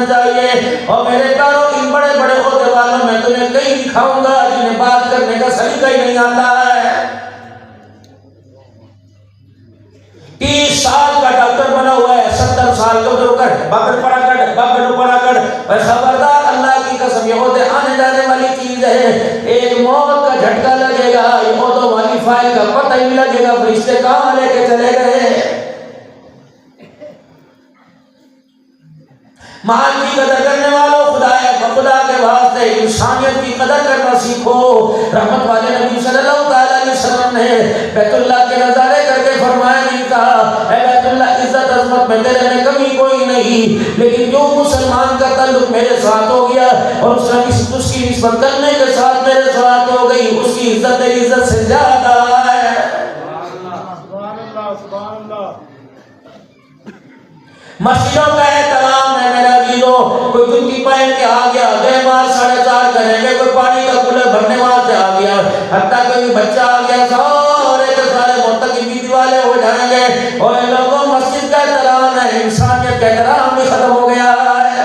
چاہیے. اور میرے پیارو ان بڑے بڑے عہدے والوں میں تمہیں کئی دکھاؤں گا جنہیں بات کرنے کا سلیقہ ہی نہیں آتا ہے. 30 سال کا ڈاکٹر بنا ہوا ہے, 70 سال کا ادھر کر باگر پڑا کر باگر پڑا کر. اور خبردار اللہ کی قسم یہ عہدے آنے جانے والی چیز ہے. ایک موت کا جھٹکا لگے گا, یہ عہدوں والی فائل کا پتہ ہی نہیں لگے گا فرشتے کہاں لے کے چلے گئے. مال کی قدر کرنے والوں خدا کے واسطے انسانیت کی قدر کرنا سیکھو. رحمت والے نبی صلی اللہ علیہ وسلم نے بیت اللہ کے نظارے کر کے فرمایا نہیں کہا اے بیت اللہ عزت عظمت میں تیرے میں کمی کوئی نہیں, لیکن جو مسلمان کا تعلق میرے ساتھ ہو گیا اور اس کی نسبت کرنے کے ساتھ میرے ساتھ ہو گئی, اس کی عزت تیری عزت سے زیادہ ہے. مسجدوں کا احترام ہے میرا عزیزو. کوئی جوتی پہن کے آ گیا, بے مار 4:30 کریں گے, کوئی پانی کا کولر بھرنے وہاں سے آ گیا, حتیٰ کوئی بچہ آ گیا, سارے کے سارے مرتکب والے ہو جائیں گے. اور لوگوں مسجد کا احترام ہے, انسانیت کا احترام بھی ختم ہو گیا ہے.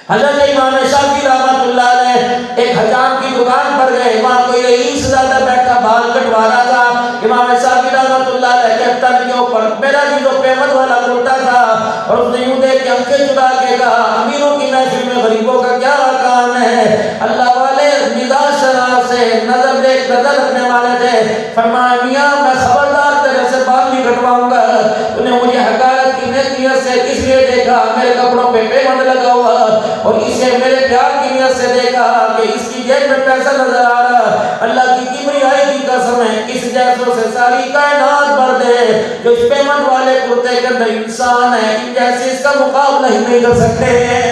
حضرت امام شافعی رحمۃ اللہ علیہ ایک حجام کی دکان پر گئے, وہاں کوئی رئیس زیادہ بیٹھا بال کٹوا رہا تھا. امام شافعی رحمۃ اللہ علیہ کے تن کے اوپر میرا بھی جو پیمت والا کرتا تھا, اور اس نے یوں دیکھ کے آنکھیں چڑا کے کہا امیروں کی محفل میں غریبوں کا کیا کام ہے. اللہ والے نگاہ شرح سے نظر رکھنے والے تھے. فرمایا میاں میں خبردار تیرے سے بال نہیں کٹواؤں گا, تو نے مجھے حقارت کی نیت سے اس لیے دیکھا میرے کپڑوں پہ پیمنٹ لگا ہوا, اور اسے میرے پیار کی نیت سے دیکھا کہ اس کی جیب میں پیسہ نظر آ رہا. اللہ کی کبریائی کی قسم ہے, اس جیسوں سے ساری کائنات بھر دے, جو اس پیمنٹ والے کرتے کے اندر انسان ہے, ان جیسے اس کا مقابلہ ہی نہیں کر سکتے ہیں.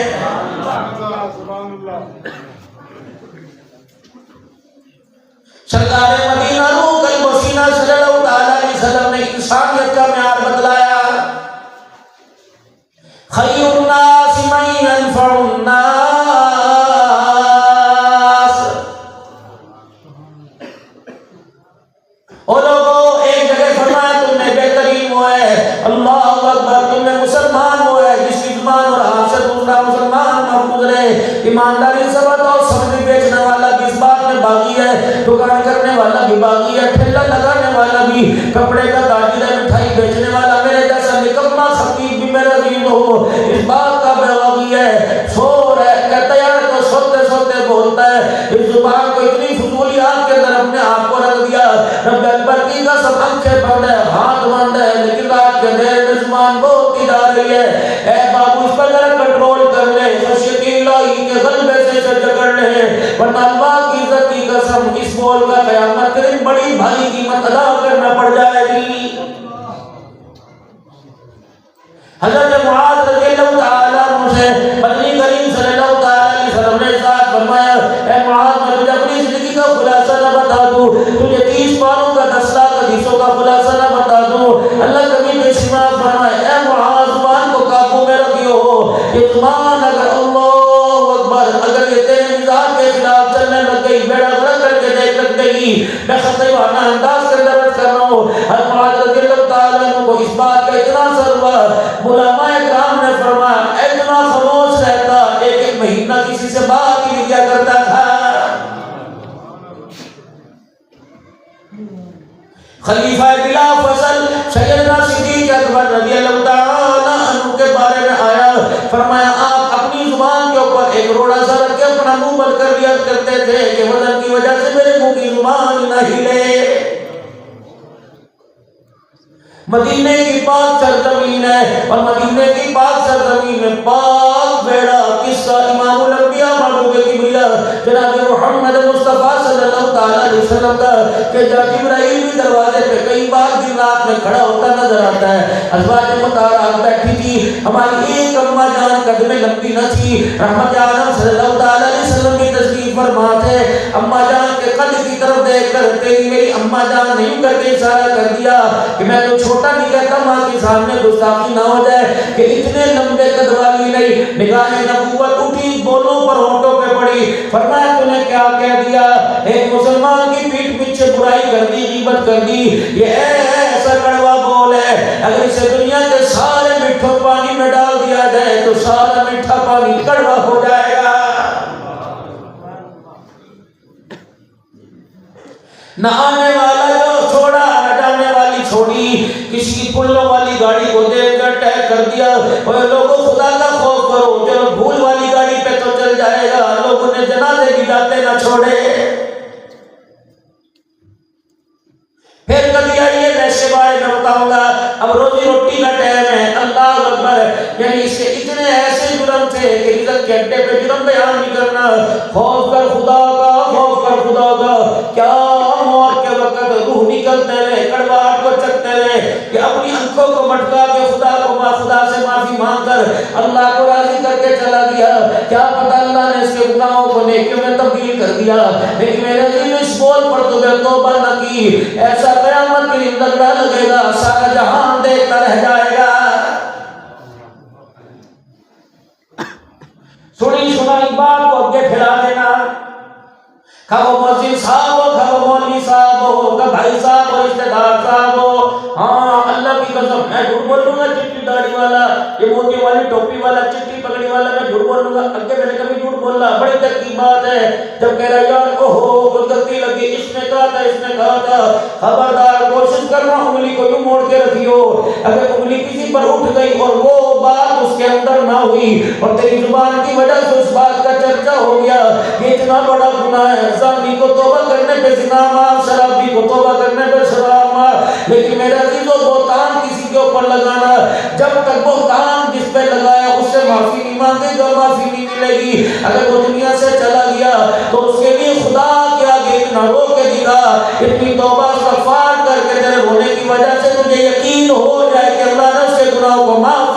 سرکار مدینہ روح قلب و سینہ صلی اللہ علیہ وسلم نے انسانیت کا معیار بتلایا. خیر الناس من ينفع الناس. او لوگوں, ایک جگہ فرمایا تم نے بہترین وہ ہے, اللہ اکبر, تم نے مسلمان وہ ہے جس کی زبان اور ہاتھ سے دوسرا مسلمان محفوظ رہے. ایمانداری سے بتاؤ, سبزی بیچنے والا بھی اس بات میں باغی ہے, دکان کرنے والا بھی باغی ہے, ٹھیلا لگانے والا بھی, کپڑے کا تاجر ہے, مٹھائی بیچنے والا میرے جیسا نکما خطیب بھی میرا عزیز ہو اس بات کا باغی ہے. سو رہے کہتا ہے تو سوتے سوتے بولتا ہے. اس زبان کو اتنی فضولیات کے اندر اپنے آپ کو رکھ دیا. رب اکبر کی قسم, آنکھیں بند ہے, ہاتھ بند ہے, لیکن رات کے اندھیرے میں زبان بولتی جا رہی ہے. اے بابو اس پر ذرا کنٹرول کر لے, خشیت الہی کے غلبے سے جکڑ لے, ورنہ اللہ کی عزت کی قسم اس بول کا قیامت کے دن بڑی بھاری قیمت ادا کرنا پڑ جائے گی. حضرت معاذ رضی اللہ تعالیٰ عنہ سے نبی کریم صلی اللہ علیہ وسلم نے ارشاد فرمایا اے معاذ, میں تجھے اپنی زندگی کا خلاصہ نہ بتا دوں, تجھے 30 پاروں کا 10 لاکھ حدیثوں کا خلاصہ نہ بتا دوں. اللہ کبھی بے شمار فرمائے اے معاذ, زبان کو قابو میں رکھیو. یہ زبان اگر اللہ اکبر, اگر یہ تیرے مزاج کے خلاف چلنے لگ گئی, بیڑا غرق کر کے دیکھ لگ گئی, میں خطیبانہ انداز کے درد کر رہا ہوں. ہر معاذ رضی اللہ تعالیٰ عنہ کو اس بات کا اتنا اثر ہوا, علماء کرام نے فرمایا اتنا خاموش رہتا, ایک مہینہ کسی سے بات ہی نہیں کیا کرتا تھا. خلیفہ بلا فصل سیدنا صدیق اکبر رضی اللہ تعالیٰ عنہ کے بارے میں آیا, فرمایا آپ اپنی زبان کے اوپر ایک روڑا سا رکھ کے اپنا منہ بند کر دیا کرتے تھے کہ وزن کی وجہ سے میرے منہ کی زبان نہ ہلے. مدینے کی پاک سرزمین ہے, اور مدینے کی پاک سرزمین میں پاک بیڑا قصہ امام الانبیاء محبوب کبریا جناب محمد مصطفیٰ صلی اللہ علیہ وسلم کا, کہ جبرائیل بھی دروازے پہ کئی بار دن رات میں کھڑا ہوتا نظر آتا ہے. ازواج مطہرات بیٹھی تھی, ہماری ایک اماں جان قد میں لمبی نہ تھی, رحمت عالم صلی اللہ علیہ وسلم کی تشریف فرما تھے. اماں جان کے قد کی طرف دیکھ کر تیری میری اماں جان نے یوں کر کے اشارہ کر دیا کہ میں تو چھوٹا نہیں کہتا, ماں کے سامنے گستاخی نہ ہو جائے کہ اتنے لمبے قد والی نہیں. نگاہ نبوت اٹھی, بولوں پر ہونٹوں پہ پڑی, فرمایا تو نے کیا کہہ دیا, ایک مسلمان کی پیٹھ پیچھے برائی کر دی, غیبت کر دی, یہ ایسا کڑوا بول ہے اگر اسے دنیا کے سارے مٹھوں پانی میں ڈال رہ گئے تو سارا میٹھا پانی کڑوا ہو جائے گا۔ نہ آنے والا جو چھوڑا، نہ جانے والی چھوڑی، کسی پلوں والی گاڑی کو دیکھ کر ٹیگ کر دیا۔ اور لوگوں خدا کا خوف کرو، چلو بھول والی گاڑی پہ تو چل جائے گا، لوگوں نے جنازے بھی جاتے نہ چھوڑے۔ پھر کبھی آئیے ویسے بارے میں بتاؤں گا، اب روزی روٹی کا ٹائم ہے، اللہ اکبر، یعنی اس کے اتنے ایسے جرم تھے کہ عزت کے اڈے پہ جرم بیان نہیں کرنا۔ خوف کر خدا کا، خوف کر خدا کا، کیا موت کے وقت روح نکلتے رہے، کڑواہٹ کو چکتے رہے کہ اپنی آنکھوں کو مٹکا کے خدا سے معافی مانگ کر اللہ کو راضی کر کے چلا گیا۔ کیا پتہ اللہ نے اس کے گناہوں کو نیکیوں میں تبدیل کر دیا، لیکن میرے دل اس بول پر تو میں توبہ نہ کی، ایسا قیامت کے دن لگنا لگے گا سارا جہان دیکھتا رہ جائے گا۔ سنی سنائی بات کو آگے پھیلا دینا، کھا وہ مؤذن صاحب ہو، کھا وہ مولوی صاحب ہو، کھا بھائی صاحب ہو، رشتہ دار صاحب ہو، ہاں اللہ کی قسم میں جھوٹ بولوں گا، چٹی داڑھی والا، یہ موتی والی ٹوپی والا، چٹی پگڑی والا، میں جھوٹ بولوں گا، اگے میں نے کبھی جھوٹ بولا، بڑی تک کی بات ہے جب کہہ رہا یار اوہو خود غلطی لگی، اس نے کہا تھا، اس نے کہا تھا، خبردار کوشش کرنا انگلی کو یوں موڑ کے رکھیو، اگر انگلی کسی پر اٹھ گئی اور وہ بات اس کے اندر نہ ہوئی اور تیری زبان کی وجہ سے اس بات کا چرچا ہو گیا، یہ اتنا بڑا گناہ ہے۔ زانی کو توبہ کرنے پہ زنا معاف، شرابی کو توبہ کرنے پہ شراب معاف، لیکن میرا عزیز و بہتان کسی کے اوپر لگانا، جب تک بہتان جس پہ لگایا اس سے معافی نہیں مانگے گا، معافی نہیں ملے گی۔ اگر وہ دنیا سے چلا گیا تو اس کے لیے خدا کے آگے اتنا رو کے دکھا، اتنی توبہ استغفار کر کے تیرے رونے کی وجہ سے تجھے یقین ہو جائے کہ اللہ نے اس کے گناہوں کو معاف